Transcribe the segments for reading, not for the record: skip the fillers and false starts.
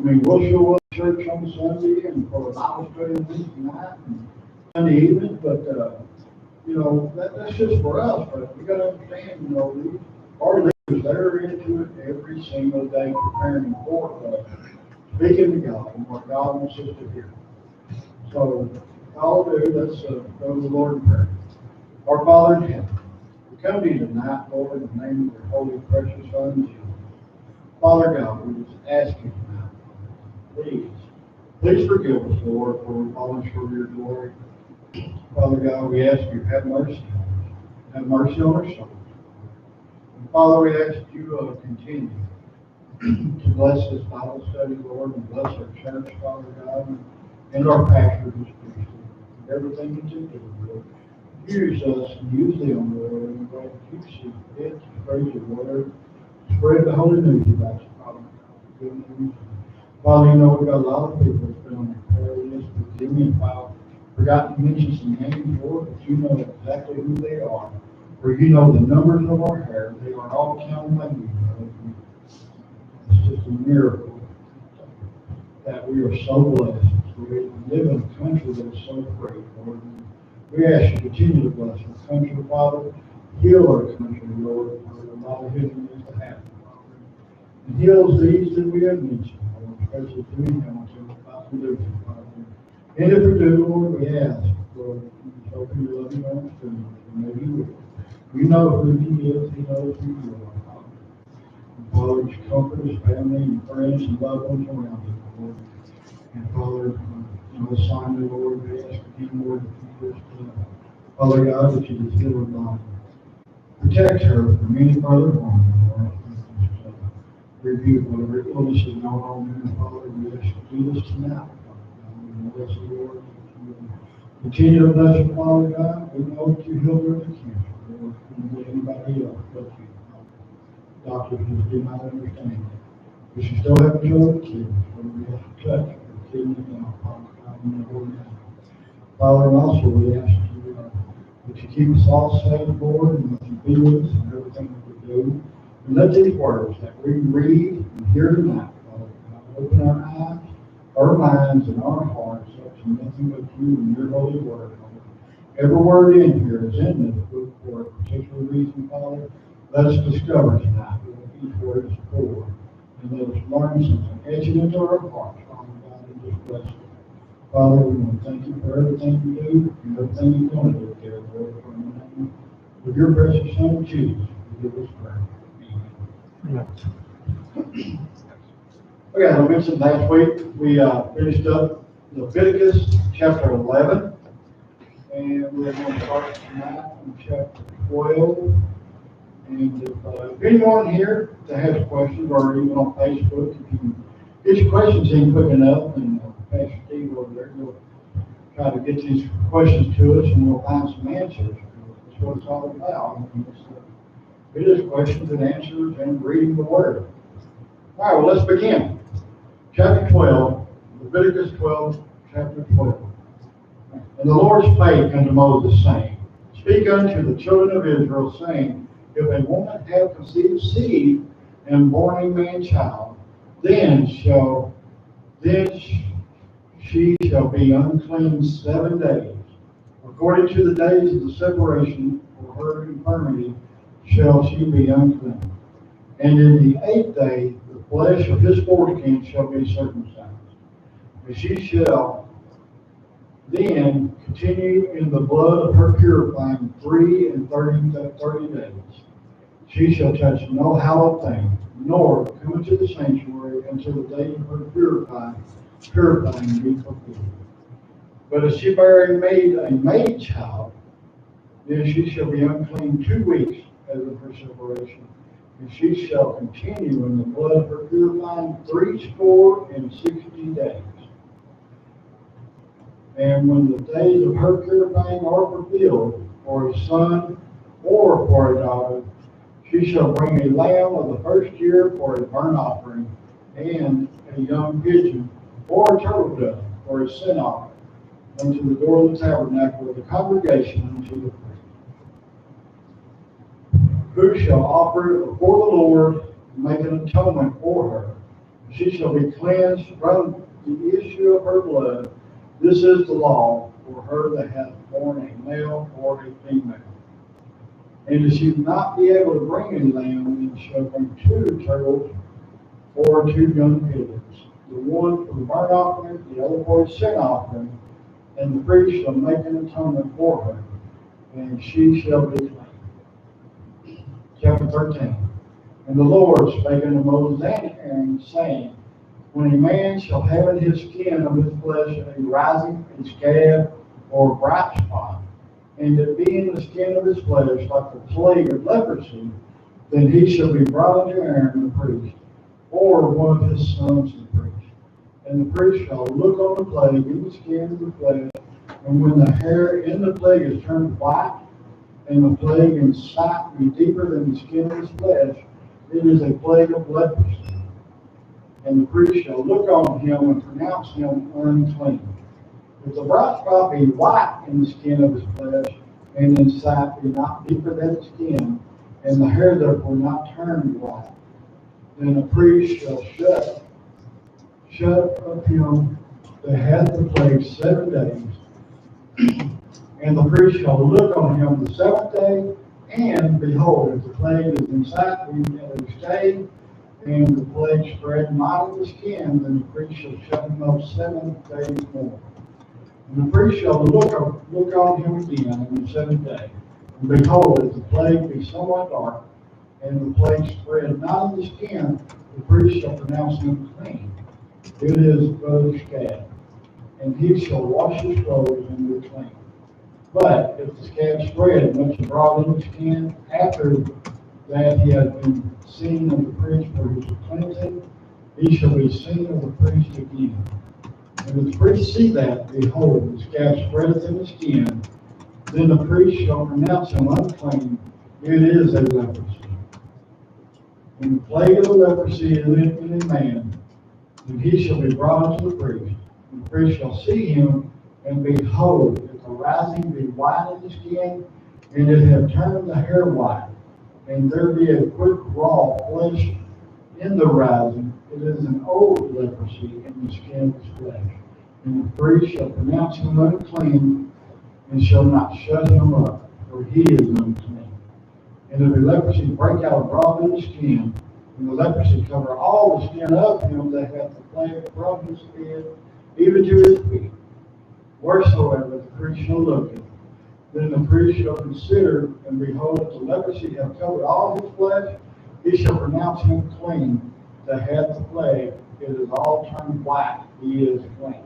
mean, we'll show up at church on Sunday and for a Bible study on Wednesday night and Sunday evening, but, that's just for us, but we gotta understand, our leaders, they're into it every single day preparing for speaking to God and what God wants us to hear. So, all do, let's go to the Lord in prayer. Our Father in heaven, we come to you tonight, Lord, in the name of your holy, precious Son, Jesus. Father God, we just ask you tonight, please forgive us, Lord, for we fallen short of your glory. Father God, we ask you, have mercy on us. Have mercy on our souls. And Father, we ask that you continue to bless this Bible study, Lord, and bless our church, Father God, and our pastors and priests, and everything that you do, Lord. Use us and use them, Lord, and God, you see fit to praise your word, spread the holy news about you, Father God. Good news. Father, we've got a lot of people that's been on the prayer list, forgive me if I've forgotten to mention some names, Lord, but you know exactly who they are. For you know the numbers of our hair, they are all counted by you, Lord. It's just a miracle that we are so blessed. We live in a country that's so great, Lord. We ask you to continue to bless our country, Father. Heal our country, Lord, for a lot of healing needs to happen, Father. And heal these that we have mentioned, Lord, especially through Hamilton, about to do, Father. And if we do, Lord, we ask, Lord, we hope you love you on us, and maybe you will. You know who he is, he knows who you are, Father. And Father, just comfort his family and friends and loved ones around him, Lord. And Father, Simon, Lord, we ask you, Lord, that you just, Father God, that you just heal her body. Protect her from any further harm, Lord. Rebuke whatever illness is going on in her, Father. We ask you to do this tonight, Father God. We bless the Lord. Continue to bless her, Father God. We know that you healed her of the cancer, Lord. We get anybody else but you. Doctors just do not understand. But she still has control of the kids. So we have to touch her kidney now, Father God, in the Lord name. Father, and also we ask you that you keep us all safe, Lord, and that you be with us in everything that we do. And let these words that we read and hear tonight, Father God, open our eyes, our minds, and our hearts up to nothing but you and your holy word, Father. Every word in here is in this book for a particular reason, Father. Let us discover tonight what each word is for. And let us learn something, etch it into our hearts, Father God, and just bless it. Father, we want to thank you for everything you do and everything you're going to do there, Lord, for the name of your precious Son, Jesus. We give us prayer. Amen. Okay, as I mentioned last week, we finished up Leviticus chapter 11, and we're going to start tonight in chapter 12. And if anyone here that has questions, or even on Facebook, if you can get your questions in quick enough, and Pastor Steve over there will try to get these questions to us, and we'll find some answers. That's what it's all about. It is questions and answers and reading the Word. All right, well, let's begin. Chapter 12, Leviticus 12, chapter 12. And the Lord spake unto Moses, saying, Speak unto the children of Israel, saying, If a woman have conceived seed and born a man child, then she shall be unclean 7 days. According to the days of the separation for her infirmity shall she be unclean. And in the 8th day the flesh of his foreskin shall be circumcised. And she shall then continue in the blood of her purifying 3 and 30 days. She shall touch no hallowed thing, nor come into the sanctuary until the day of her purifying be fulfilled. But if she bear a maid child, then she shall be unclean 2 weeks as of her separation. And she shall continue in the blood of her purifying 60 days. And when the days of her purifying are fulfilled, for a son or for a daughter, she shall bring a lamb of the first year for a burnt offering, and a young pigeon or a turtle dove for a sin offering, unto the door of the tabernacle of the congregation unto the priest, who shall offer it before the Lord and make an atonement for her, She shall be cleansed from the issue of her blood. This is the law for her that hath born a male or a female. And if she not be able to bring a lamb, then shall bring 2 turtles or 2 young pigeons, the one for the burnt offering, the other for the sin offering, and the priest shall make an atonement for her, and she shall be clean. Chapter 13. And the Lord spake unto Moses and Aaron, saying, when a man shall have in his skin of his flesh a rising, a scab, or a bright spot, and it be in the skin of his flesh like the plague of leprosy, then he shall be brought unto Aaron the priest, or one of his sons the priest. And the priest shall look on the plague in the skin of the flesh, and when the hair in the plague is turned white, and the plague in sight be deeper than the skin of his flesh, it is a plague of leprosy. And the priest shall look on him and pronounce him unclean. If the bright spot be white in the skin of his flesh, and in sight be not deeper than the skin, and the hair therefore not turned white, then the priest shall shut of him that hath the plague 7 days. And the priest shall look on him the 7th day, and behold, if the plague is in sight, he shall stay, and the plague spread not in the skin, then the priest shall shut him up 7 days more. And the priest shall look on him again on the 7th day. And behold, if the plague be somewhat dark, and the plague spread not in the skin, the priest shall pronounce him clean. It is but a scab. And he shall wash his clothes and be clean. But if the scab spread much abroad in the skin, after that he has been seen of the priest for his cleansing, he shall be seen of the priest again. And if the priest see that, behold, the scab spreadeth in the skin, then the priest shall pronounce him unclean. It is a leprosy. When the plague of the leprosy is in a man, then he shall be brought unto the priest. And the priest shall see him, and behold, if the rising be white in the skin, and it have turned the hair white, and there be a quick raw flesh in the rising, it is an old leprosy in the skin of his flesh. And the priest shall pronounce him unclean, and shall not shut him up, for he is unclean. And if a leprosy break out abroad in the skin, and the leprosy cover all the skin of him that hath the plague from his head even to his feet, wheresoever the priest shall look at, then the priest shall consider, and behold, if the leprosy have covered all his flesh, he shall pronounce him clean that hath the plague. It is all turned white, he is clean.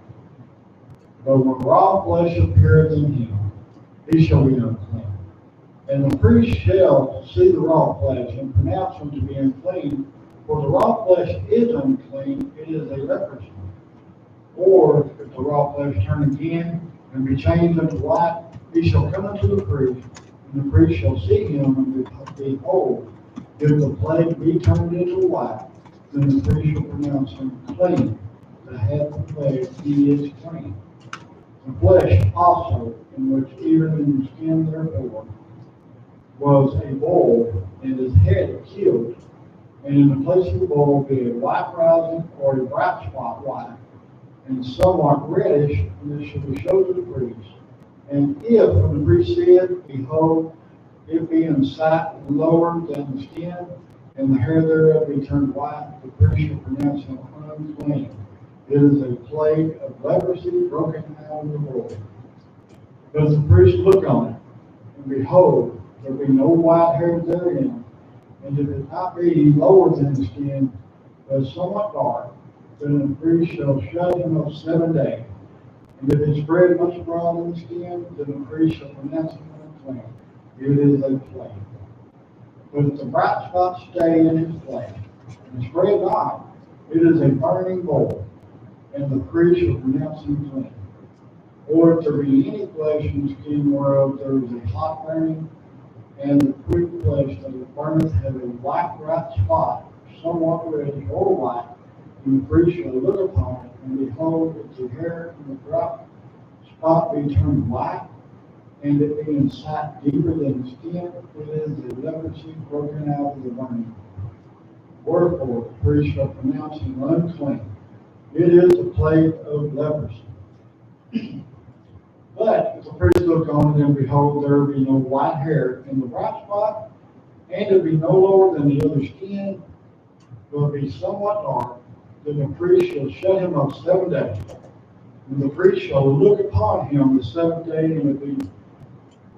But when raw flesh appeareth in him, he shall be unclean. And the priest shall see the raw flesh, and pronounce him to be unclean, for the raw flesh is unclean, it is a leprosy. Or if the raw flesh turn again, and be changed unto white, he shall come unto the priest, and the priest shall see him, and behold, if the plague be turned into white, then the priest shall pronounce him clean. That hath the plague, he is clean. The flesh also, in which even in the skin therefore was a bull, and his head killed, and in the place of the bull be a white rising or a bright spot white, and somewhat reddish, and it shall be showed to the priest. And if, when the priest said, behold, it be in sight lower than the skin, and the hair thereof be turned white, the priest shall pronounce him unclean. It is a plague of leprosy broken out of the bull. But if the priest look on it, and behold, there be no white hair therein, and if it not be lower than the skin, but somewhat dark, then the priest shall shut him up 7 days. And if it spread much abroad in the skin, then the priest shall pronounce him unclean. It is a plague. But if the bright spots stay in his flesh, and spread not, it is a burning boil, and the priest shall pronounce him clean. Or if there be any flesh in the skin whereof there is a hot burning, and the quick flesh that is burneth have a white bright spot, somewhat reddish or white, and the priest shall look upon it, and behold, if the hair in the bright spot be turned white, and it be in sight deeper than the skin, it is a leprosy broken out of the burning. Wherefore the priest shall pronounce him unclean. It is the plague of leprosy. But if the priest look on it, and behold, there be no white hair in the bright spot, and it be no lower than the other skin, will be somewhat dark, then the priest shall shut him up 7 days. And the priest shall look upon him the 7th day, and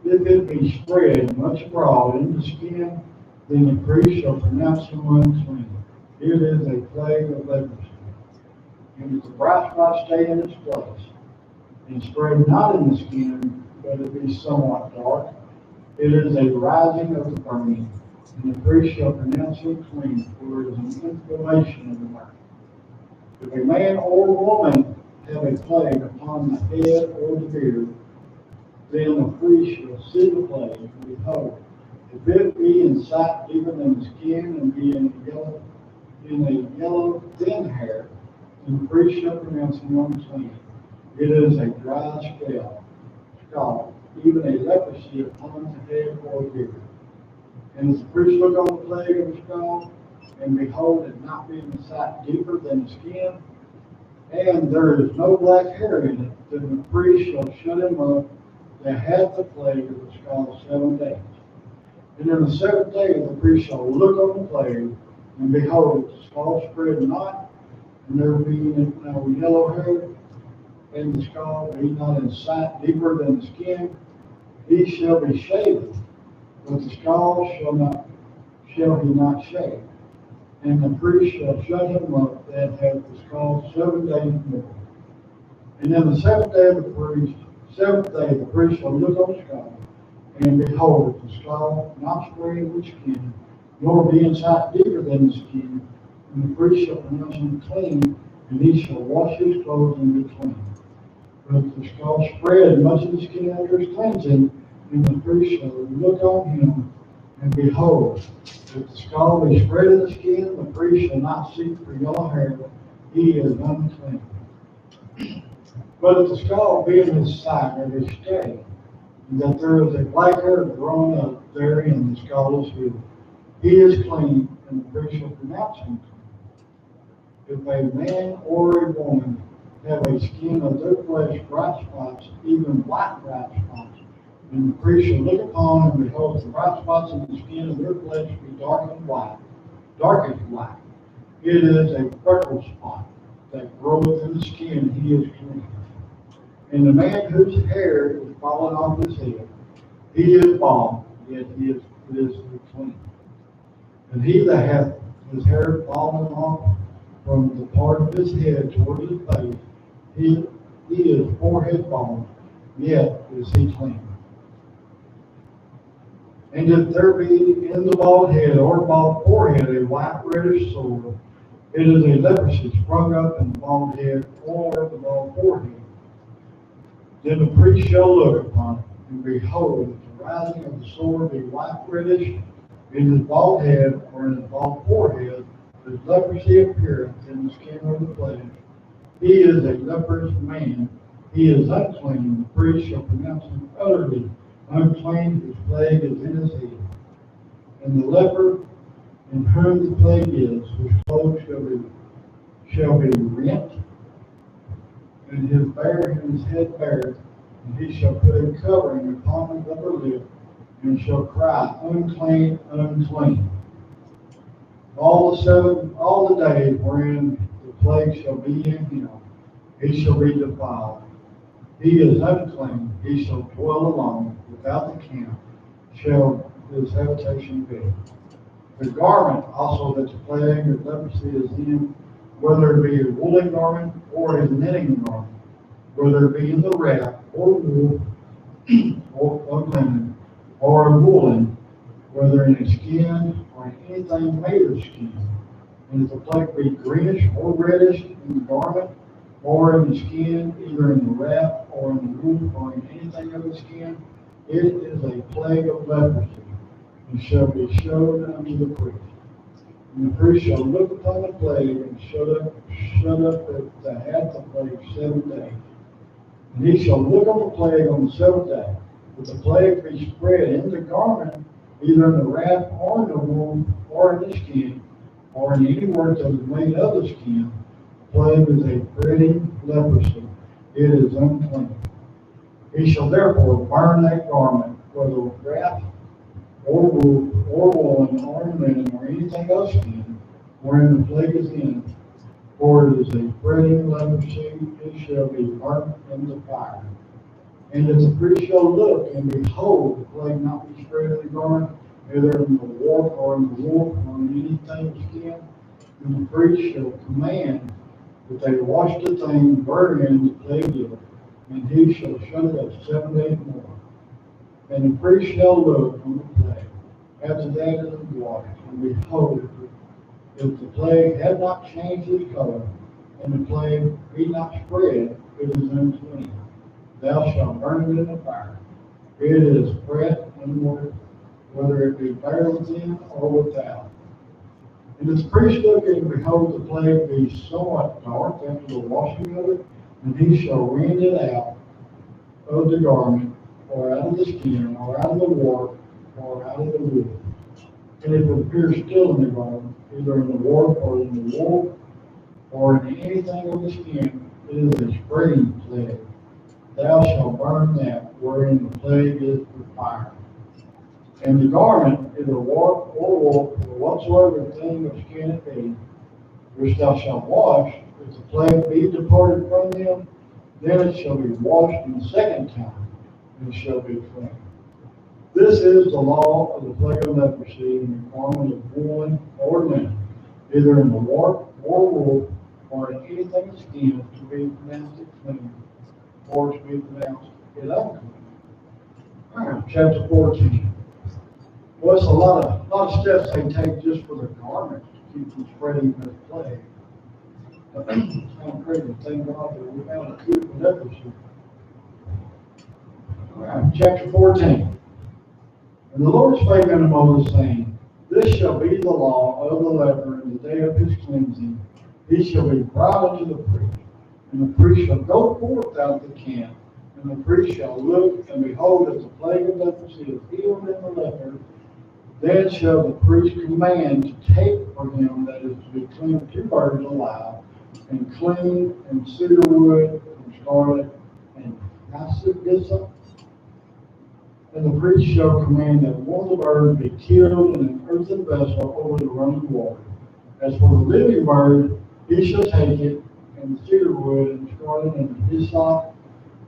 if it be spread much abroad in the skin, then the priest shall pronounce him unclean. It is a plague of leprosy. And if the bright spot stay in its place, and spread not in the skin, but it be somewhat dark, it is a rising of the burning, and the priest shall pronounce him clean, for it is an inflammation of the burning. If a man or woman have a plague upon the head or the beard, then the priest shall see the plague, and behold, if it be in sight deeper than the skin, and be in a yellow thin hair, then the priest shall pronounce him unclean. It is a dry scald, even a leprosy upon the head or beard. And as the priest look on the plague of the scald, and behold, it not be in sight deeper than the skin, and there is no black hair in it, then the priest shall shut him up that hath the plague of the scald 7 days. And in the 7th day the priest shall look on the plague, and behold, the scald spread not, and there be no yellow hair, and the scald be not in sight deeper than the skin, he shall be shaven, but the scald shall he not shave. And the priest shall shut him up that hath the scald 7 days more. And in the 7th day the priest shall look on the scald, and behold, the scald not spread with skin, nor be in sight deeper than the skin, and the priest shall pronounce him clean, and he shall wash his clothes and be clean. But if the scald spread much of the skin after his cleansing, then the priest shall look on him, and behold, if the scald be spread in the skin, the priest shall not seek for yellow hair, he is unclean. But if the scald be in his side or his stay, and that there is a black hair growing up therein, the scald is healed, he is clean, and the priest shall pronounce him clean. If a man or a woman have a skin of their flesh bright spots, even white bright spots, and the priest shall look upon, and behold, the bright spots in the skin of their flesh be dark as white. It is a freckle spot that groweth in the skin, he is clean. And the man whose hair is fallen off his head, he is bald, yet he is clean. And he that hath his hair fallen off from the part of his head toward his face, he is forehead bald, yet is he clean. And if there be in the bald head or bald forehead a white reddish sore, it is a leprosy sprung up in the bald head or the bald forehead. Then the priest shall look upon it, and behold, if the rising of the sore be white reddish in his bald head or in his bald forehead, his leprosy appeareth in the skin of the flesh. He is a leprous man, he is unclean, the priest shall pronounce him utterly unclean, whose plague is in his head. And the leper in whom the plague is, whose clothes shall be rent, and his head bare, and he shall put a covering upon his upper lip, and shall cry, unclean, unclean. All the days wherein the plague shall be in him, he shall be defiled. He is unclean, he shall dwell alone, without the camp shall his habitation be. The garment also that the plague of leprosy is in, whether it be a woolen garment or a linen garment, whether it be in the wrap or wool or linen, or a woolen, whether in a skin or in anything made of skin. And if the plague be greenish or reddish in the garment, or in the skin, either in the wrap or in the wool or in anything of the skin, it is a plague of leprosy, and shall be showed unto the priest. And the priest shall look upon the plague, and shut up the hath the plague 7 days. And he shall look on the plague on the 7th day. If the plague be spread in the garment, either in the wrap or in the wool or in the skin, or in any work that is made of the skin, the plague is a spreading leprosy. It is unclean. He shall therefore burn that garment, whether wrath or wool, or woolen, or linen, or anything of skin, wherein the plague is in, for it is a spreading leprosy, it shall be burnt in the fire. And if the priest shall look, and behold, the plague not be spread in the garment, either in the warp or in the wool, or in anything of skin, then the priest shall command that they wash the thing wherein the plague is, and he shall shut it up 7 days more. And the priest shall look on the plague. After that it is washed, and behold, if the plague had not changed its color, and the plague be not spread, it is unclean. Thou shalt burn it in the fire. It is breath and water, whether it be bare within or without. And if the priest look and behold the plague be somewhat dark after the washing of it, and he shall rend it out of the garment, or out of the skin, or out of the warp, or out of the wool. And if it appears still in the garment, either in the warp or in the wool, or in anything of the skin, it is a spreading plague. Thou shalt burn that wherein the plague is with fire. And the garment, either warp or wool, or whatsoever thing of skin it be, which thou shalt wash, if the plague be departed from them, then it shall be washed the second time, and shall be clean. This is the law of the plague of leprosy in the garment of woolen or linen, either in the warp or wool, or in anything of skin, to be pronounced it clean, or to be pronounced it unclean. All right, chapter 14. Well, it's a lot of steps they take just for the garments to keep from spreading this plague. It's kind of crazy to think about that we found a cure for leprosy. All right, chapter 14. And the Lord spake unto Moses, saying, This shall be the law of the leper in the day of his cleansing. He shall be brought unto the priest, and the priest shall go forth out of the camp, and the priest shall look, and behold, if the plague of leprosy is healed in the leper, then shall the priest command to take for him that is to be clean 2 birds alive, and clean, and cedar wood, and scarlet, and hyssop. And the priest shall command that one of the birds be killed in an earthen vessel over the running water. As for the living bird, he shall take it, and the cedar wood, and scarlet, and hyssop,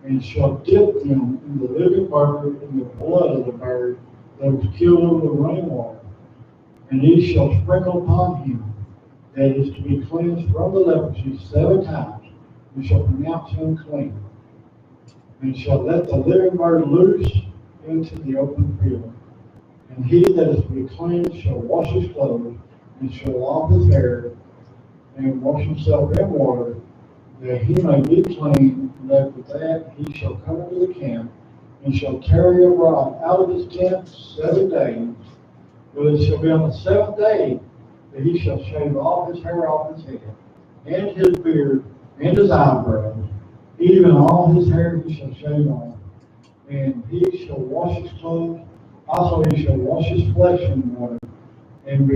and shall dip them in the living bird in the blood of the bird that was killed over the running water. And he shall sprinkle upon him that is to be cleansed from the leprosy 7 times, and shall pronounce him clean. And shall let the living bird loose into the open field. And he that is to be cleansed shall wash his clothes, and shall lop his hair, and wash himself in water, that he may be clean. And after that he shall come into the camp, and shall tarry abroad out of his tent 7 days. But it shall be on the 7th day that he shall shave all his hair off his head, and his beard, and his eyebrows, even all his hair he shall shave off. And he shall wash his clothes, also he shall wash his flesh in water, and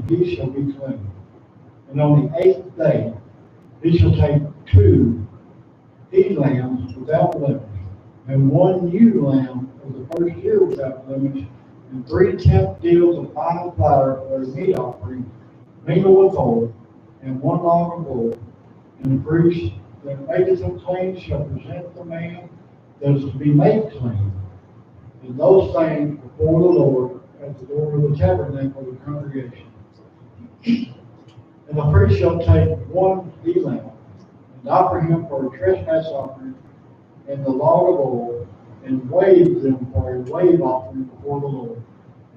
he shall be clean. And on the 8th day he shall take 2 he-lambs without blemish, and 1 ewe lamb of the first year without blemish, and 3 tenth deals of fine flour for a meat offering, mingled with oil, and 1 log of oil. And the priest that maketh him clean shall present the man that is to be made clean, and those things before the Lord at the door of the tabernacle of the congregation. And the priest shall take 1 he-lamb, and offer him for a trespass offering, and the log of oil, and wave them for a wave offering before the Lord.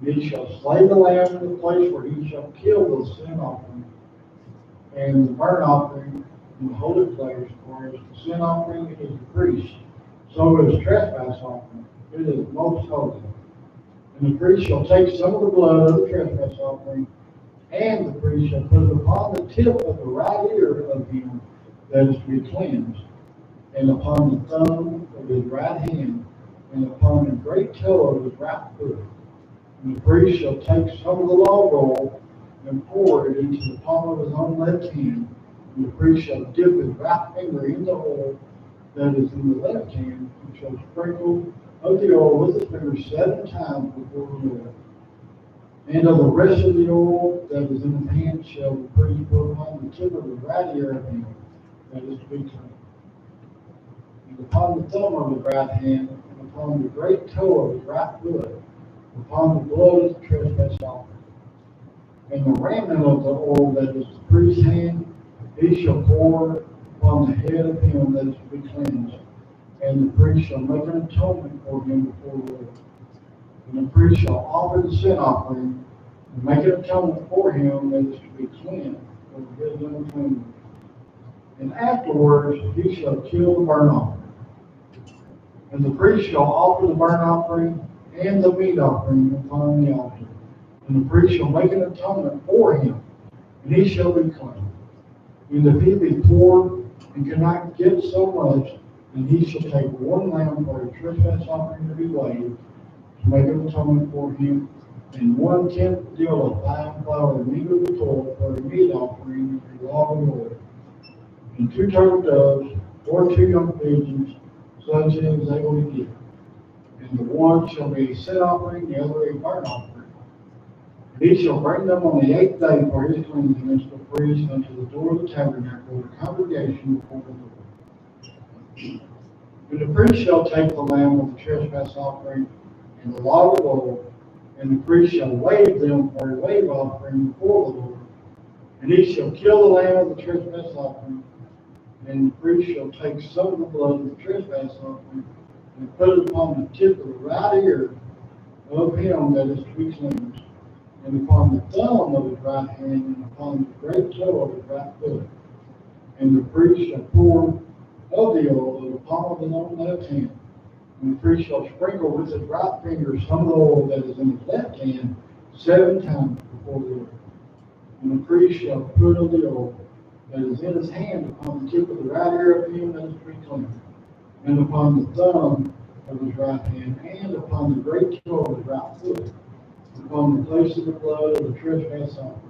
And he shall slay the lamb in the place where he shall kill the sin offering, and the burnt offering in the holy place, for as the sin offering is the priest, so is trespass offering. It is most holy. And the priest shall take some of the blood of the trespass offering, and the priest shall put it upon the tip of the right ear of him that is to be cleansed, and upon the thumb of his right hand, and upon the great toe of his right foot. And the priest shall take some of the log oil, and pour it into the palm of his own left hand. And the priest shall dip his right finger in the oil that is in the left hand, and shall sprinkle of the oil with his finger 7 times before the Lord. And of the rest of the oil that is in his hand shall the priest put upon the tip of the right ear of him that is to be clean, and upon the thumb of his right hand, and upon the great toe of his right foot, upon the blood of the trespass offering. And the remnant of the oil that is the priest's hand, he shall pour upon the head of him that is to be cleansed, and the priest shall make an atonement for him before the Lord. And the priest shall offer the sin offering, and make an atonement for him that is to be cleansed for his uncleanness. And afterwards he shall kill the burnt offering. And the priest shall offer the burnt offering and the meat offering upon the altar. And the priest shall make an atonement for him, and he shall be clean. And if he be poor and cannot get so much, then he shall take 1 lamb for a trespass offering to be waived, to make an atonement for him, and 1/10 deal of fine flour mingled with oil for a meat offering to the law of the Lord. And 2 turtle doves, or 2 young pigeons, such as they will give. And the one shall be a sin offering, the other a burnt offering. And he shall bring them on the 8th day for his cleansing unto the priest unto the door of the tabernacle of the congregation before the Lord. And the priest shall take the lamb of the trespass offering and the log of oil, and the priest shall wave them for a wave offering before the Lord. And he shall kill the lamb of the trespass offering, and the priest shall take some of the blood of the trespass offering and put it upon the tip of the right ear of him that is to be cleansed, and upon the thumb of his right hand, and upon the great toe of his right foot. And the priest shall pour of the oil of the palm of his own left hand. And the priest shall sprinkle with his right finger some of the oil that is in his left hand 7 times before the Lord. And the priest shall put of the oil that is in his hand upon the tip of the right ear of him that is to be cleansed, and upon the thumb of his right hand, and upon the great toe of his right foot, upon the place of the blood of the trespass offering.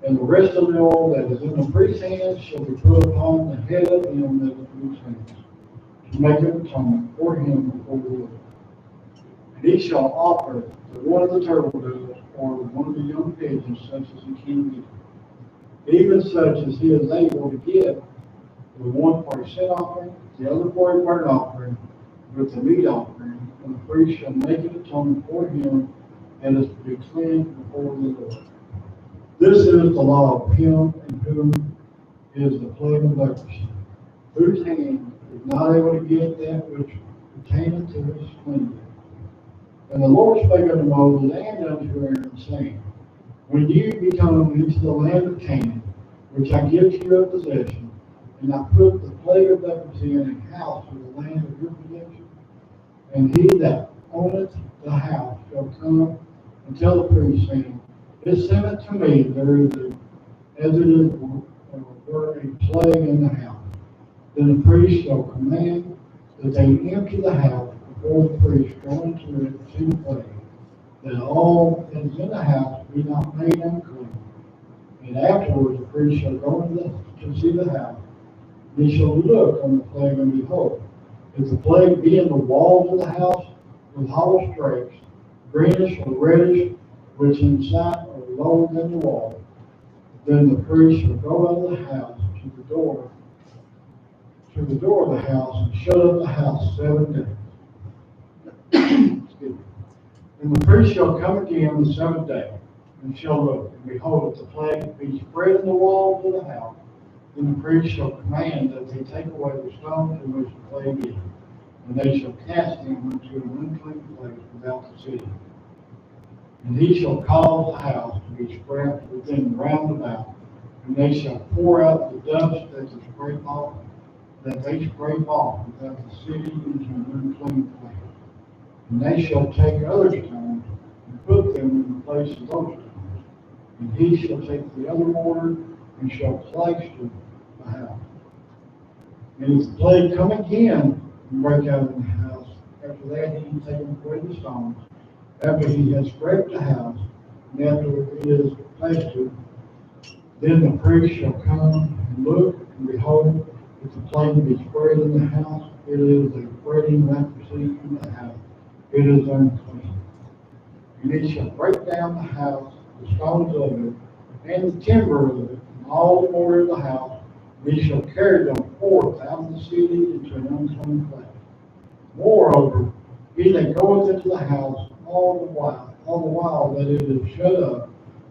And the rest of the oil that is in the priest's hand shall be put upon the head of him that is to be cleansed, to make an atonement for him before the Lord. And he shall offer the one of the turtle doves, or one of the young pigeons, such as he can get, even such as he is able to get, the one for a sin offering, the other for a burnt offering, with the meat offering. And the priest shall make an atonement for him that is to be cleansed before the Lord. This is the law of him in whom is the plague of leprosy, whose hand is not able to get that which pertaineth to his cleansing. And the Lord spake unto Moses and unto Aaron, saying, when you be come into the land of Canaan, which I give to your possession, and I put the plague of leprosy in a house of the land of your possession, and he that owneth the house shall come and tell the priest, saying, it seemeth to me there is as it is were a plague in the house. Then the priest shall command that they empty the house before the priest go into it to see the plague, that all that is in the house be not made unclean. And afterwards the priest shall go to see the house, and he shall look on the plague, and behold, if the plague be in the walls of the house with hollow strakes, greenish or reddish, which in sight are lower than the wall, then the priest shall go out of the house to the door of the house, and shut up the house 7 days. Excuse me. And the priest shall come again the 7th day, and shall look, and behold, if the plague be spread in the walls of the house, then the priest shall command that they take away the stone in which the plague is, and they shall cast him into an unclean place without the city. And he shall cause the house to be spread within round about, and they shall pour out the dust that they scrape off without the city into an unclean place. And they shall take other stones and put them in the place of those stones. And he shall take the other mortar and shall plaster the house. And if the plague come again and break out in the house, after that he taketh away the stones, after he has scraped the house, And after it is plastered, then the priest shall come and look, and behold, if the plague be spread in the house, it is a spreading leprosy in the house. It is unclean. And he shall break down the house, the stones of it, and the timber of it, and all the mortar of the house, and he shall carry them forth out of the city into an unclean place. Moreover, he that goeth into the house all the while that it is shut up,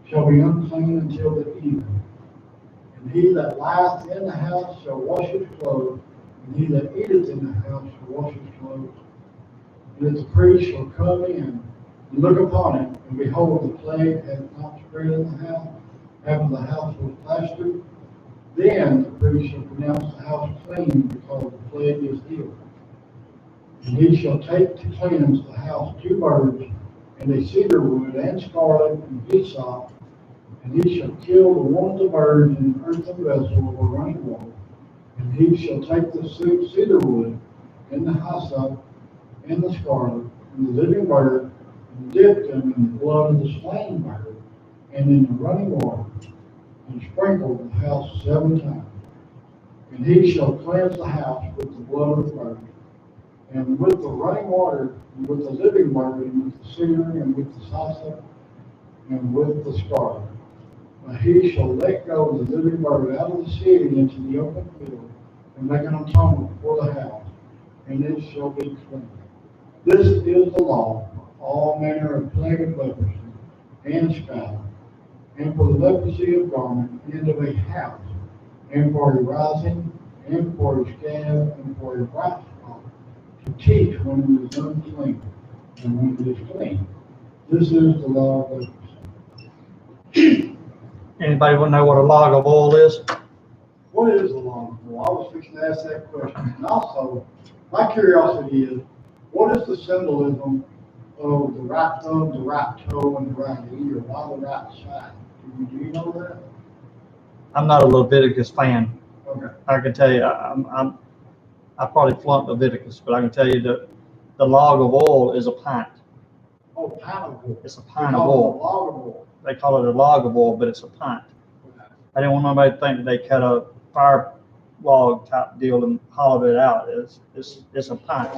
shall be unclean until the evening. And he that lieth in the house shall wash his clothes, and he that eateth in the house shall wash his clothes. And if the priest shall come in and look upon it, and behold, the plague hath not spread in the house, after the house was plastered, then the priest shall pronounce the house clean, because the plague is healed. And he shall take to cleanse the house 2 birds, and a cedar wood, and scarlet, and hyssop, and he shall kill the one of the birds in an earthen vessel of a running water. And he shall take the cedar wood, and the hyssop, and the scarlet, and the living bird, and dip them in the blood of the slain bird, and in the running water, and sprinkle the house 7 times. And he shall cleanse the house with the blood of the bird, and with the running water, and with the living bird, and with the cedar, and with the hyssop, and with the scarlet. But he shall let go the living bird out of the city into the open field, and make an atonement for the house, and it shall be clean. This is the law for all manner of plague of leprosy, and scarlet, and for the leprosy of garment, and of a house, and for a rising, and for a scab, and for a bright spot, to teach when it is unclean, and when it is clean. This is the law of leprosy. Anybody want to know what a log of oil is? What is the law of oil? I was fixing to ask that question. And also, my curiosity is, what is the symbolism of the right thumb, the right toe, and the right ear? Why the right side? Do you know that? I'm not a Leviticus fan. Okay. I can tell you, I probably flunked Leviticus, but I can tell you that the log of oil is a pint. Oh, pint of oil. It's a pint of oil. Log of oil. They call it a log of oil, but it's a pint. Okay. I didn't want nobody to think that they cut a fire log type deal and hollowed it out. It's a pint.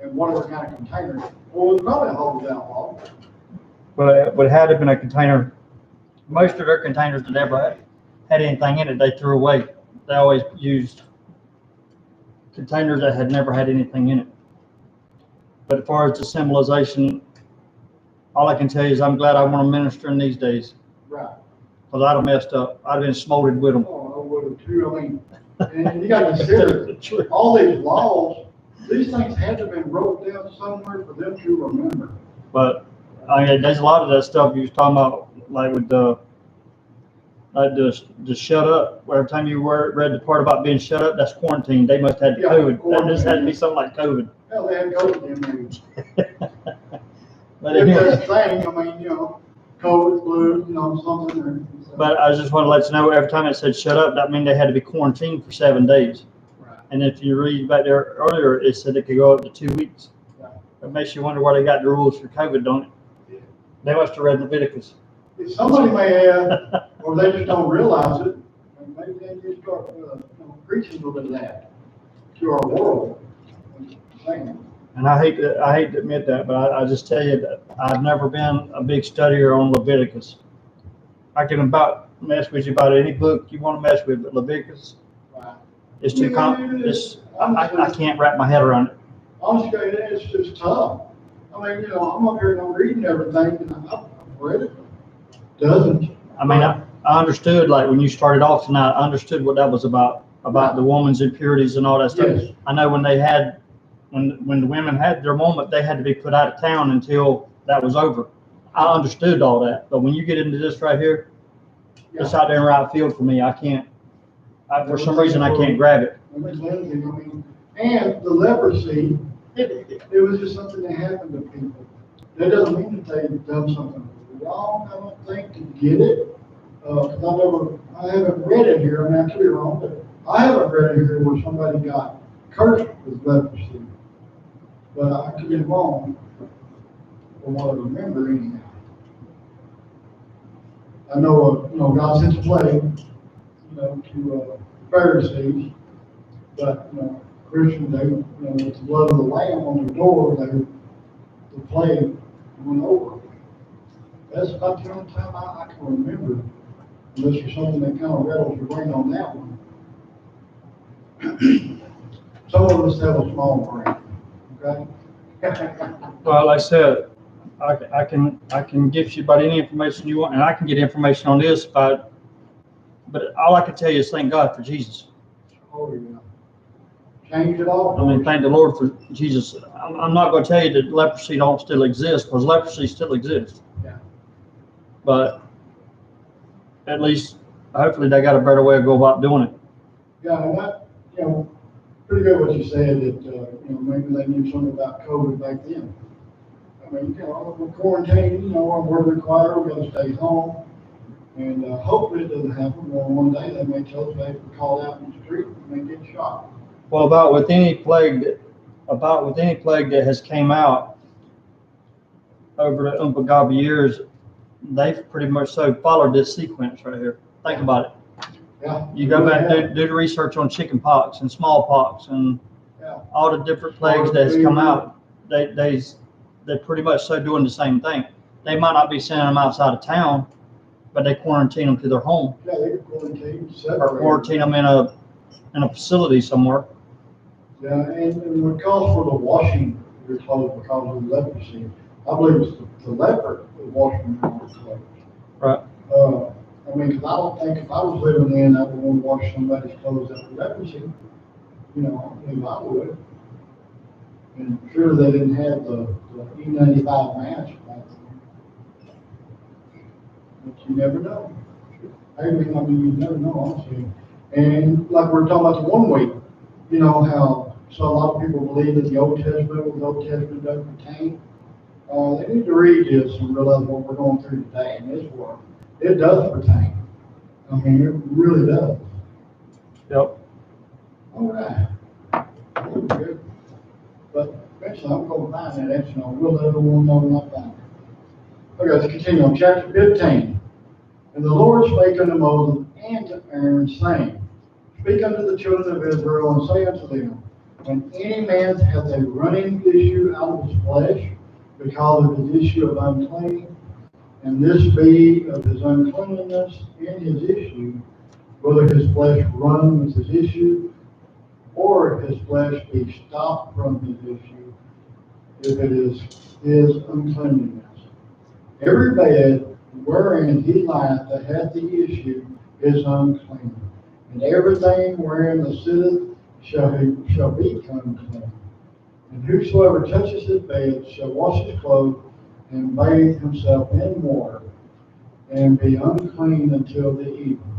And whatever kind of container. Well, it's probably a hold out log. But it would have been a container. Most of their containers that ever had anything in it, they threw away. They always used containers that had never had anything in it. But as far as the symbolization, all I can tell you is I'm glad I want to minister in these days. Right. Because I'd have messed up. I'd have been smolded with them. Oh, I would have too. I mean, and you got to consider all these laws. These things had to have been wrote down somewhere for them to remember. But I mean, there's a lot of that stuff you was talking about, like with just shut up. Every time you read the part about being shut up, that's quarantine. They must have had COVID. That just had to be something like COVID. Hell, they had COVID in there. But If anyway, that's a thing, I mean, COVID, flu, something. Or, but I just want to let you know, every time it said shut up, that meant they had to be quarantined for 7 days. Right. And if you read back there earlier, it said it could go up to 2 weeks. Right. That makes you wonder why they got the rules for COVID, don't it? Yeah. They must have read Leviticus. Somebody may have, or they just don't realize it, and maybe they just start preaching a little bit of that to our world. Saying, And I hate to admit that, but I just tell you that I've never been a big studier on Leviticus. I can about mess with you about any book you want to mess with, but Leviticus, right. it's too I can't wrap my head around it. Honestly, it's just tough. I mean, I'm up here and I'm reading everything, and I've read it. Doesn't. I mean, I understood, like when you started off tonight, I understood what that was about the woman's impurities and all that stuff. Yes. I know when the women had their moment, they had to be put out of town until that was over. I understood all that, but when you get into this right here, it's out there in right field for me. I can't, for some reason, I can't grab it. And the leprosy, it was just something that happened to people. That doesn't mean that they've done something wrong, I don't think, to get it. Because I haven't read it here, I mean, I could be wrong, but I haven't read it here where somebody got cursed with leprosy. But I could be wrong from what I remember anyhow. I know, God sent a plague, to Pharisees, but, Christians, they, with the blood of the Lamb on the door, the plague went over. That's about the only time I can remember, unless there's something that kind of rattles your brain on that one. Some of us have a small brain, okay? Well, like I said, I can give you about any information you want, and I can get information on this, but all I can tell you is thank God for Jesus. Oh, yeah. Change it all. I mean, thank the Lord for Jesus. I'm not going to tell you that leprosy don't still exist, because leprosy still exists. Yeah. But at least, hopefully, they got a better way to go about doing it. Yeah, and that, pretty good what you said, that, maybe they knew something about COVID back then. I mean, we're quarantined, we're required, we're gonna stay home. And, hopefully it doesn't happen. Well, one day they may tell us they have to call out in the street and they get shot. Well, about with any plague that has came out over the umpagaba years, they've pretty much so followed this sequence right here. Think about it. Yeah. You go back and do the research on chicken pox and smallpox and Yeah. all the different plagues that's come out. They're pretty much so doing the same thing. They might not be sending them outside of town, but they quarantine them to their home Yeah, they get quarantined, or separated. quarantine them in a facility somewhere. Yeah, and what calls for the washing of your clothes because of leprosy, I believe it's the leper that washing their clothes. Right. I mean, because I don't think if I was living in, I would want to wash somebody's clothes after leprosy. I believe I would. And sure, they didn't have the E95 mask back then. But you never know. You never know, honestly. And like we're talking about the 1 week, how a lot of people believe that the Old Testament doesn't pertain. They need to read this and realize what we're going through today in this world. It does pertain. I mean, it really does. Yep. All right. Very good. But eventually I'm going to find that answer. We'll let everyone know when I find it. Okay, let's continue on chapter 15. And the Lord spake unto Moses and to Aaron, saying, Speak unto the children of Israel, and say unto them, When any man hath a running issue out of his flesh, because of his issue of unclean, and this be of his uncleanness in his issue, whether his flesh run with his issue, or if his flesh be stopped from his issue, if it is his uncleanness. Every bed wherein he lieth that hath the issue is unclean, and everything wherein the sitteth shall become clean. And whosoever touches his bed shall wash his clothes and bathe himself in water, and be unclean until the evening.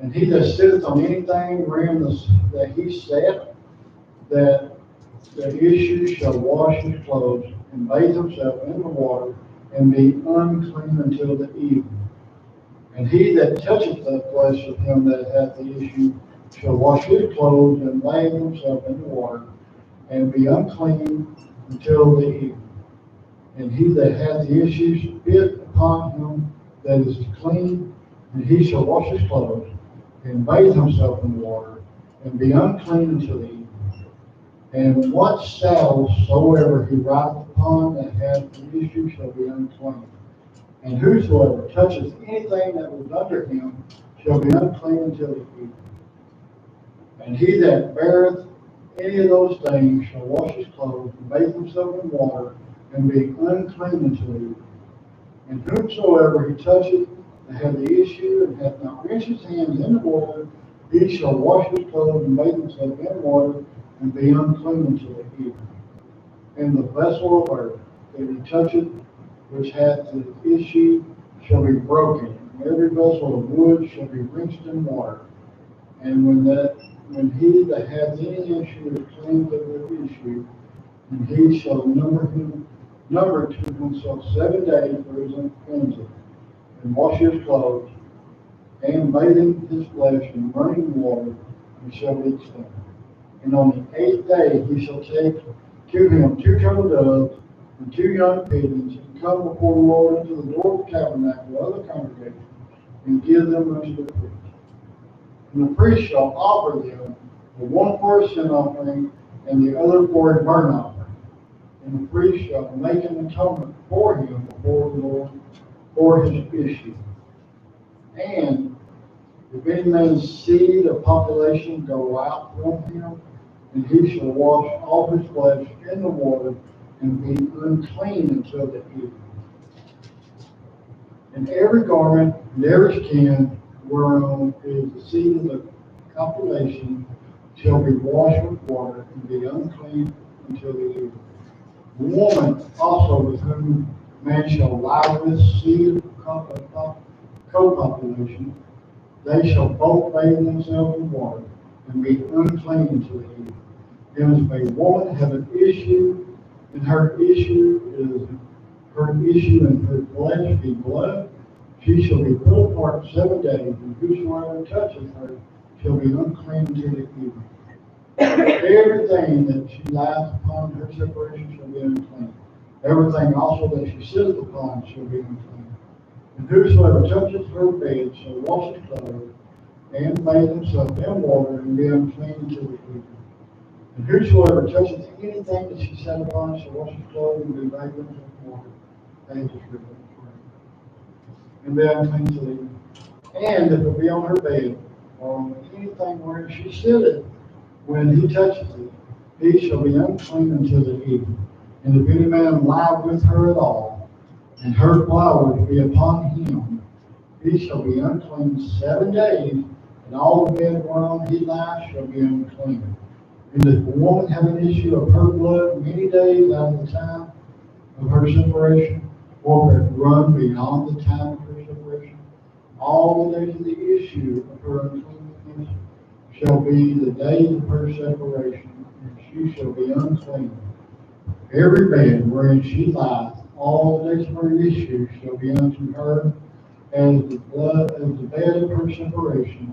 And he that sitteth on anything wherein that he sat, that the issue shall wash his clothes and bathe himself in the water, and be unclean until the evening. And he that toucheth the flesh of him that hath the issue shall wash his clothes and bathe himself in the water, and be unclean until the evening. And he that hath the issue spit upon him that is clean, and he shall wash his clothes, and bathe himself in water, and be unclean until the evening. And what saddle soever he rideth upon that hath the issue shall be unclean. And whosoever toucheth anything that was under him shall be unclean until the evening. And he that beareth any of those things shall wash his clothes, and bathe himself in water, and be unclean until the evening. And whomsoever he toucheth that hath the issue, and hath not rinsed his hands in the water, he shall wash his clothes and bathe himself in water, and be unclean until the evening. And the vessel of earth that he toucheth, which hath the issue, shall be broken, and every vessel of wood shall be rinsed in water. And when he that hath any issue is cleansed of the issue, and he shall number to himself 7 days for his cleansing, and wash his clothes, and bathing his flesh in running water, and shall be clean. And on the 8th day he shall take to him 2 turtle doves and 2 young pigeons, and come before the Lord into the door of the tabernacle of the congregation, and give them unto the priest. And the priest shall offer them the one for a sin offering, and the other for a burnt offering. And the priest shall make an atonement for him before the Lord for his issue. And if any man's seed of population go out from him, and he shall wash all his flesh in the water, and be unclean until the evening. And every garment and every skin whereon is the seed of the copulation shall be washed with water, and be unclean until the evening. The woman also with whom man shall lie with seed of co-population, they shall both bathe themselves in water, and be unclean until the evening. And if a woman have an issue, and her issue in her flesh be blood, she shall be put apart 7 days, and whosoever toucheth her shall be unclean until the evening. Everything that she lieth upon, her separation shall be unclean. Everything also that she sitteth upon shall be unclean. And whosoever toucheth her bed shall wash his clothes, and bathe himself in water, and be unclean until the evening. And whosoever toucheth anything that she sat upon shall wash his clothes, and be bathed in water. They just read that. And be unclean till the evening. And if it be on her bed, or on anything where she sitteth, when he toucheth it, he shall be unclean until the evening. And if any man lie with her at all, and her flowers be upon him, he shall be unclean 7 days, and all the bed whereon he lies shall be unclean. And if a woman have an issue of her blood many days out of the time of her separation, or if it run beyond the time of her separation, all the days of the issue of her uncleanness shall be the days of her separation, and she shall be unclean. Every bed wherein she lieth, all the days of her issue shall be unto her as the bed of her separation,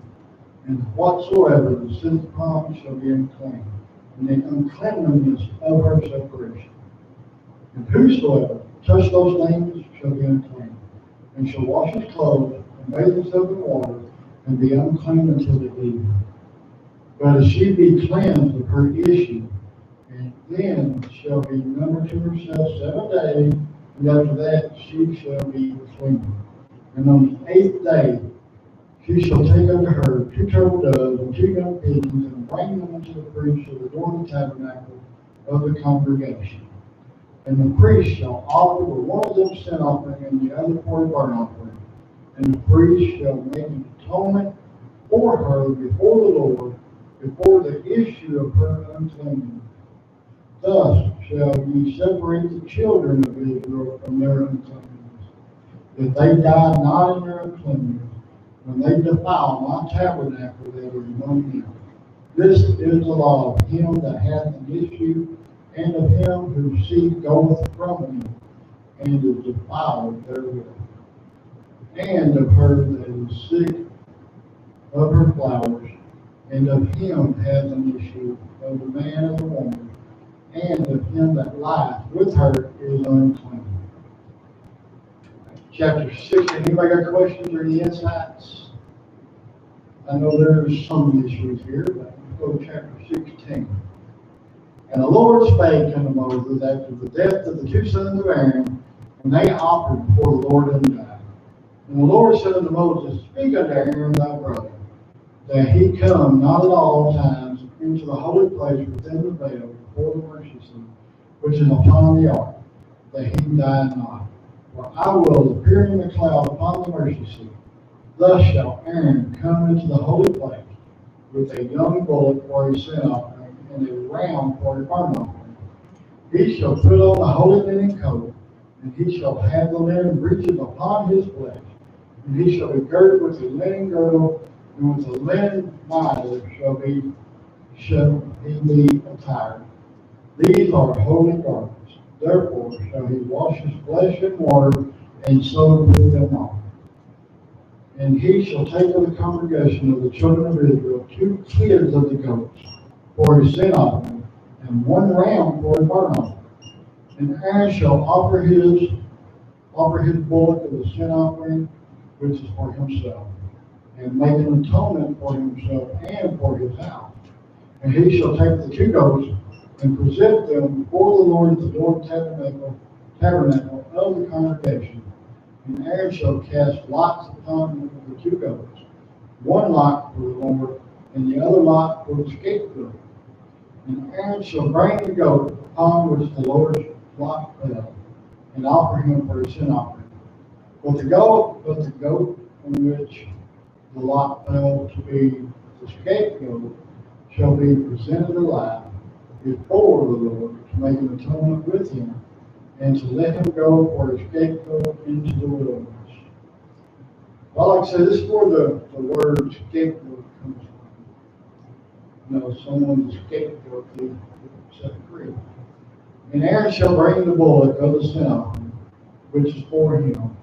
and whatsoever the sin upon shall be unclean, and the uncleanness of her separation. And whosoever touch those things shall be unclean, and shall wash his clothes, and bathe himself in water, and be unclean until the evening. But if she be cleansed of her issue, and then shall be numbered to herself 7 days, and after that she shall be clean. And on the 8th day she shall take unto her 2 turtle doves and 2 young pigeons, and bring them unto the priest to the door of the tabernacle of the congregation. And the priest shall offer the one of them sin offering, and the other for a burnt offering. And the priest shall make an atonement for her before the Lord, before the issue of her uncleanness. Thus shall ye separate the children of Israel from their uncleanness, that they die not in their uncleanness, when they defile my tabernacle that is among them. This is the law of him that hath an issue, and of him whose seed goeth from him, and is defiled therewith. And of her that is sick of her flowers, and of him hath an issue, of the man and the woman, and of him that lieth with her is unclean. Chapter 6. Anybody got questions or any insights? I know there's some issues here, but let's go to chapter 16. And the Lord spake unto Moses after the death of the 2 sons of Aaron, and they offered before the Lord unto God. And the Lord said unto Moses, Speak unto Aaron thy brother, that he come not at all times into the holy place within the veil before the mercy seat, which is upon the ark, that he die not. For I will appear in the cloud upon the mercy seat. Thus shall Aaron come into the holy place with a young bullock for a sin offering, and a ram for a burnt offering. He shall put on the holy linen coat, and he shall have the linen breeches upon his flesh, and he shall be girded with a linen girdle, and with a linen mitre shall he be attired. These are holy garments. Therefore shall he wash his flesh in water, and so put them on. And he shall take of the congregation of the children of Israel 2 kids of the goats for a sin offering, and 1 ram for a burnt offering. And Aaron shall offer his bullock of the sin offering which is for himself, and make an atonement for himself and for his house. And he shall take the 2 goats and present them before the Lord at the door of the tabernacle of the congregation. And Aaron shall cast lots upon the 2 goats, one lot for the Lord, and the other lot for the scapegoat. And Aaron shall bring the goat upon which the Lord's lot fell, and offer him for a sin offering. But the goat on which the lot fell to be the scapegoat shall be presented alive before the Lord to make an atonement with him, and to let him go for a scapegoat into the wilderness. Well, like I said, this is where the word scapegoat comes from. You know, someone's scapegoat to set free. And Aaron shall bring the bullock of the sin offering, which is for him,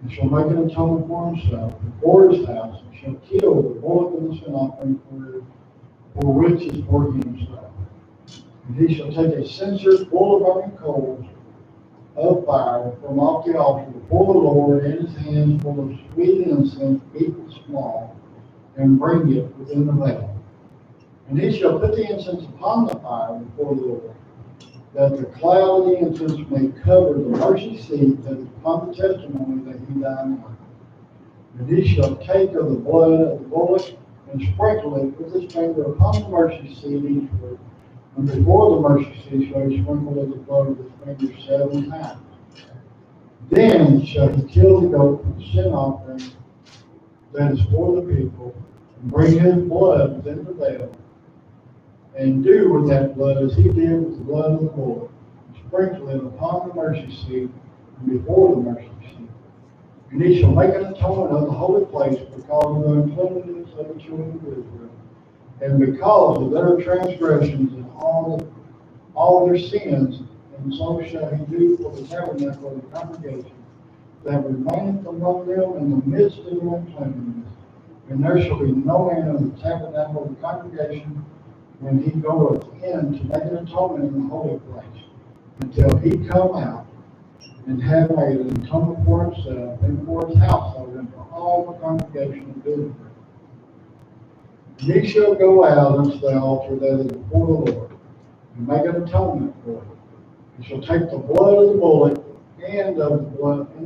and shall make an atonement for himself before his house, and shall kill the bullock of the sin offering for which is for himself. And he shall take a censer full of burning coals of fire from off the altar before the Lord, and his hands full of sweet incense beaten small, and bring it within the veil. And he shall put the incense upon the fire before the Lord, that the cloud of the incense may cover the mercy seat that is upon the testimony that he died not. And he shall take of the blood of the bullock and sprinkle it with his finger upon the mercy seat eastward. And before the mercy seat shall he sprinkle of the blood of his finger 7 times. Then shall he kill the goat for the sin offering that is for the people, and bring his blood within the veil, and do with that blood as he did with the blood of the bullock, and sprinkle it upon the mercy seat and before the mercy seat. And he shall make an atonement of the holy place because of the uncleanness of the children of Israel, and because of their transgressions and all their sins, and so shall he do for the tabernacle of the congregation that remaineth among them in the midst of the uncleanness. And there shall be no man of the tabernacle of the congregation when he goeth in to make an atonement in the holy place, until he come out and have made an atonement for himself and for his household and for all the congregation of Israel. And he shall go out unto the altar that is before the Lord, and make an atonement for it. He shall take the blood of the bullock and of the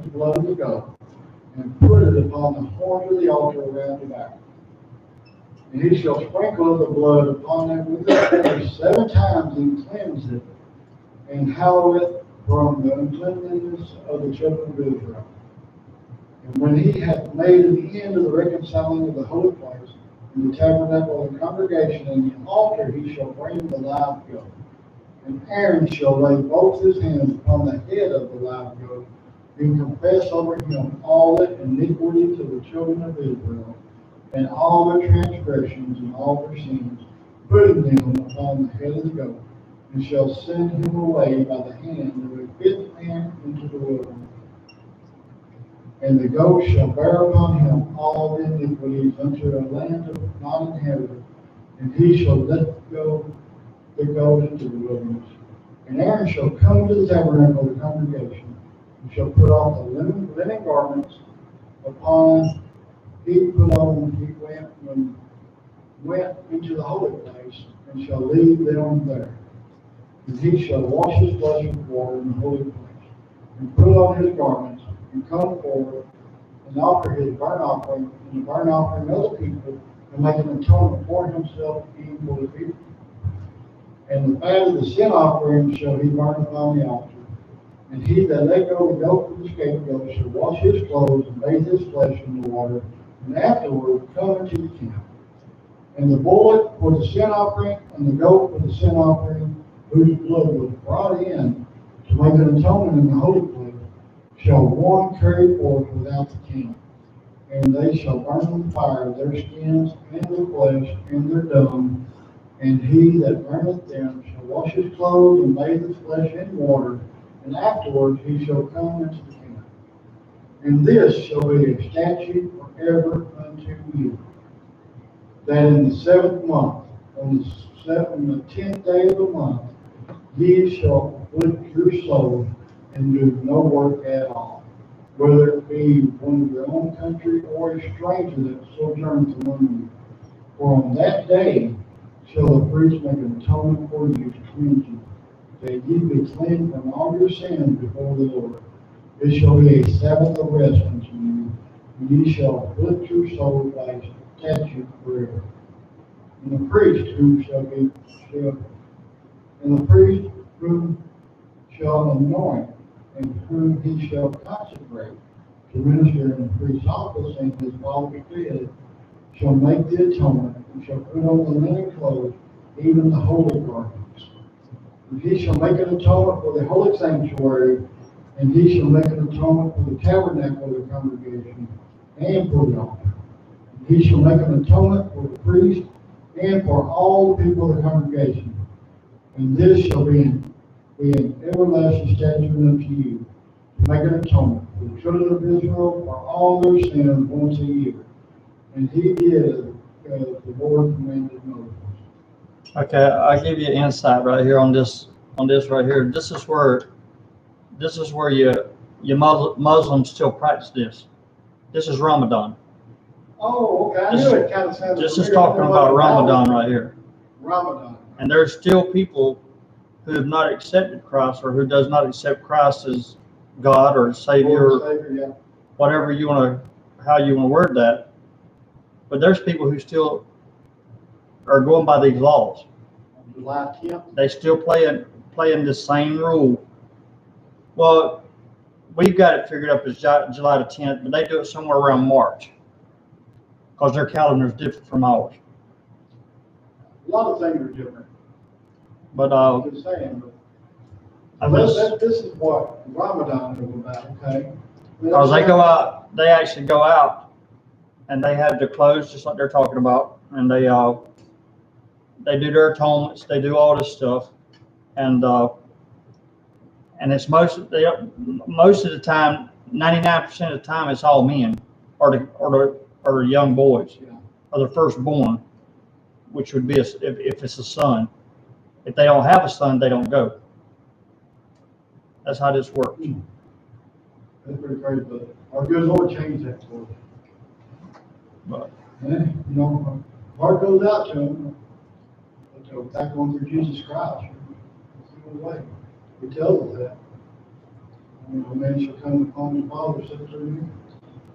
blood of the goat, and put it upon the horns of the altar around about. And he shall sprinkle the blood upon it with his finger 7 times, and cleanse it, and hallow it from the uncleanness of the children of Israel. And when he hath made an end of the reconciling of the holy place, and the tabernacle of the congregation, and the altar, he shall bring the live goat. And Aaron shall lay both his hands upon the head of the live goat, and confess over him all the iniquities of the children of Israel, and all their transgressions and all their sins, putting them upon the head of the goat, and shall send him away by the hand of a 5th man into the wilderness. And the goat shall bear upon him all the iniquities unto a land not inhabited, and he shall let go the goat into the wilderness. And Aaron shall come to the tabernacle of the congregation, and shall put off the linen garments upon he went into the holy place, and shall leave them there. And he shall wash his flesh with water in the holy place, and put on his garments, and come forward, and offer his burnt offering, and the burnt offering of the people, and make an atonement for himself and for the people. And the fat of the sin offering shall he burn upon the altar. And he that let go the goat from the scapegoat shall wash his clothes, and bathe his flesh in the water, and afterward come into the camp. And the bullock for the sin offering, and the goat for the sin offering, whose blood was brought in to make an atonement in the holy place, shall one carry forth without the camp. And they shall burn with fire their skins, and their flesh, and their dung. And he that burneth them shall wash his clothes, and bathe his flesh in water, and afterwards he shall come into the camp. And this shall be a statute forever unto you, that in the 7th month, on the 10th day of the month, ye shall afflict your soul, and do no work at all. whether it be one of their own country or a stranger that sojourns among you. For on that day shall the priest make an atonement for you to cleanse you, that ye be cleansed from all your sins before the Lord. It shall be a Sabbath of rest unto you, and ye shall afflict your soul by a statute forever. And the priest whom shall anoint, and whom he shall consecrate to minister in the priest's office, and his father did, shall make the atonement, and shall put on the linen clothes, even the holy garments. And he shall make an atonement for the holy sanctuary, and he shall make an atonement for the tabernacle of the congregation, and for the altar. And he shall make an atonement for the priest, and for all the people of the congregation. And this shall be an everlasting statute unto you, to make an atonement for the children of Israel for all their sins once a year. And he did as the Lord commanded Moses. Okay, I'll give you an insight right here on this right here. This is where you Muslims still practice this. This is Ramadan. Oh, okay, I knew it kind of sounded. This is talking about Ramadan right here. Ramadan. And there's still people who have not accepted Christ, or who does not accept Christ as God or Savior, Yeah. whatever you want to, how you want to word that. But there's people who still are going by these laws. July 10th. They still playing the same rule. Well, we've got it figured up as July the 10th, but they do it somewhere around March, because their calendar is different from ours. A lot of things are different. But I'm just saying. This is what Ramadan is about, okay? because they actually go out and they have their clothes just like they're talking about, and they do their atonements, they do all this stuff, and it's most of the time, 99% of the time, it's all men or the young boys, Yeah. or the firstborn, which would be if it's a son. If they don't have a son, they don't go. That's how this works. That's pretty crazy, but our good Lord changed that for us. But And, you know, heart goes out to them. But they're back on through Jesus Christ. It's the only way. He tells us that. And a man shall come upon the Father, sit through him.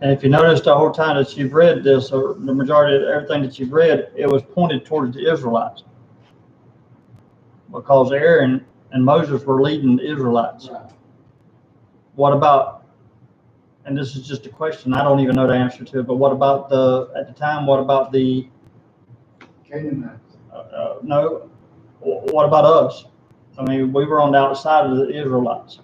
And if you notice the whole time that you've read this, or the majority of everything that you've read, it was pointed towards the Israelites. Because Aaron and Moses were leading the Israelites. Right. What about, and this is just a question, I don't even know the answer to it, but what about at the time, what about the, Canaanites. no, what about us? I mean, we were on the outside of the Israelites.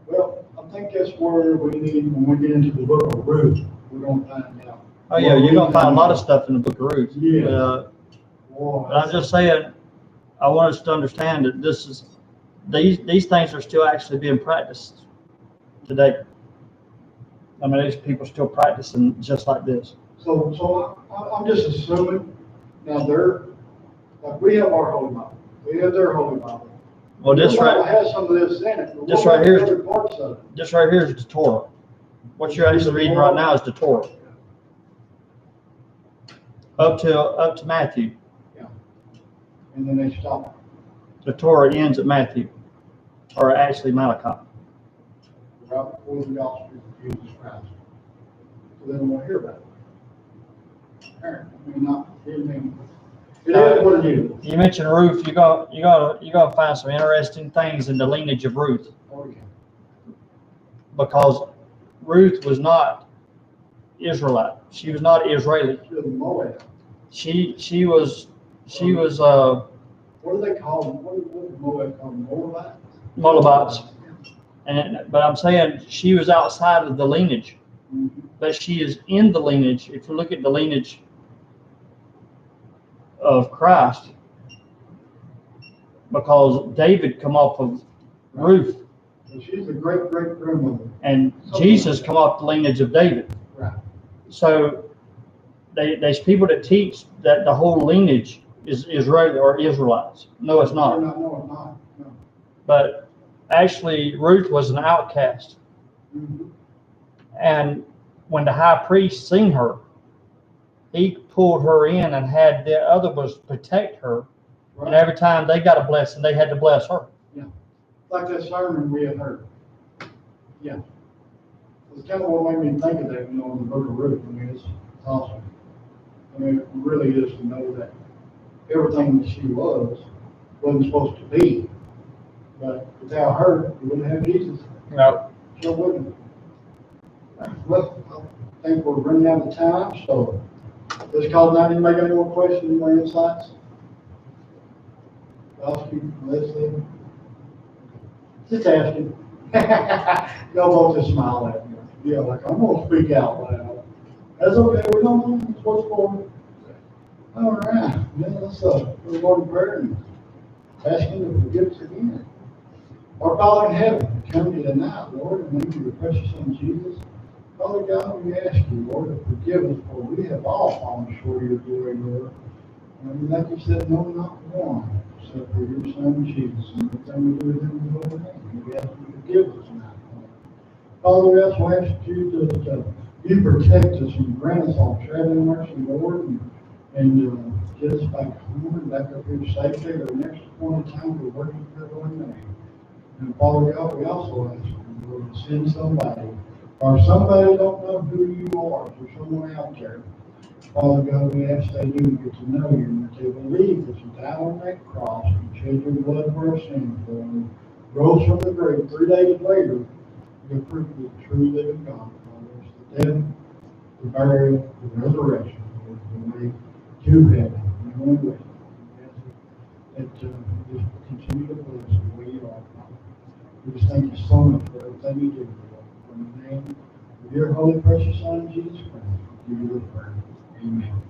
Well, I think that's where we need, when we get into the book of Ruth, we're going to find out. Oh yeah, you're gonna find a lot of stuff in the book of Ruth. Yeah. But I'm just saying, I want us to understand that these things are still actually being practiced today. I mean, these people still practicing just like this. So I'm just assuming, now like we have our Holy Bible, we have their Holy Bible. Well, this Your Bible right, has some of this in it. But this what right here is- about the other parts of it? this right here is the Torah. What you're actually reading right now is the Torah. Up to Matthew. And then they stop. The Torah ends at Matthew, or actually Malachi. Right before the gospel of Jesus Christ. So they don't want to hear about it. Apparently, I mean, not, I mean, it is what it is. You mentioned Ruth. You gotta find some interesting things in the lineage of Ruth, Oh, yeah. because Ruth was not Israelite. She was not Israeli. Still Moab. She was What do they call them? What does Moab call them? Moabites? Moabites. But I'm saying she was outside of the lineage, Mm-hmm. but she is in the lineage. If you look at the lineage of Christ, because David come off of Ruth, So she's the great grandmother. and Jesus come off the lineage of David. Right. So there's people that teach that the whole lineage is Israeli or Israelites. No, it's not. No, it's not. No. But actually, Ruth was an outcast Mhm. And when the high priest seen her, he pulled her in and had the other was protect her. And Right. every time they got a blessing, they had to bless her. Like that sermon we had heard. Yeah. It's kind of what made me think of that, in the book of Ruth. I mean, it's awesome. I mean, it really is to know that everything that she wasn't supposed to be. But without her, we wouldn't have Jesus. No. Sure wouldn't. Well, I think we're running out of time, so let's call it. Anybody got any more questions or insights? Oski, Leslie? Just asking. Y'all both just smile at me. Yeah, like, I'm gonna speak out loud. That's okay, we don't know what's for it. All right, man, let's, we're going to prayer and ask him to forgive us again. Our Father in heaven, we come to you tonight, Lord, and thank you, your precious Son, Jesus. Father God, we ask you, Lord, to forgive us, for we have all fallen short of your glory, Lord. And like you said, no, not one, except for your Son, Jesus, and everything we do with him in your holy name. We ask you to forgive us tonight, Lord. Father, we also ask you to you protect us and grant us all traveling mercy, Lord, and get us back home and back up here safely at the next appointed time we're working for your holy name. And Father God, we also ask you, Lord, to send somebody, or somebody don't know who you are, or someone out there. Father God, we ask they do get to know you, and that they believe that you died on that cross, and shed your blood for our sins, Lord, and rose from the grave 3 days later, the proof of the true living God, Father. It's the death, the burial, the resurrection, Lord, the way to heaven, the only way. We ask that just continue to bless the way you are, Father. We just thank you so much for everything you do, Lord. In the name of your holy, precious Son, Jesus Christ, we give you the prayer. Amen.